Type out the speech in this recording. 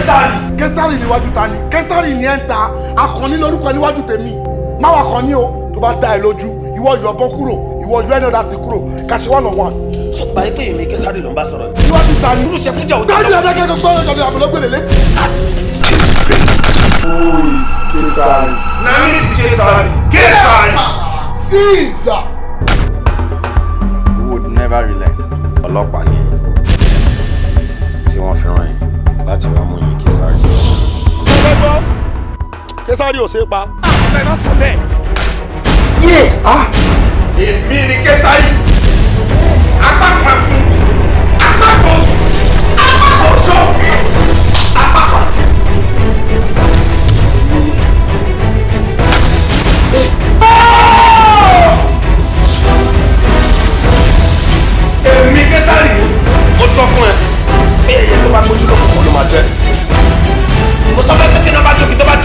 Késárì níwájú ta ni? Késárì ni ẹ̀ ń ta. Akànní lórúkọ níwájú tèmi. Má wà Akànní o. Tó bá dá ẹ lójú, ìwọ yọ ọbọ kúrò, ìwọ yọ ẹni ọ̀dà ti kúrò. Kàṣẹ one on one. Ṣé báyìí pé èmi Késárì ló ń bá sọ̀rọ̀? Níwájú ta ni? Irú ṣe fúnjà òde. Dájú ẹ̀dẹ́gẹ́ tó gbọ́dọ̀ jọ̀dọ̀ àbúlọ́gbèrè létí. Who is Késárì? Nami di Késárì. Késárì. Caesar. We would never relent. Ọlọ́pàá ni tí wọ́n fi rán yín láti wá mú yín Késárì. Gbogbo Késárì ò ṣe é pa. Ẹ má sọ bẹ́ẹ̀. Èmi ni Késárì. Apá kan fún, apá kan sùn, apá kan sọ, apá kan jẹ. Èmi Késárì ni mo sọ fún ẹ. Bí ẹyẹ tó bá gbójú lọ́kùnkùn ló máa jẹ. Mo sọ fún ẹ pé tí iná bá jókè tó bá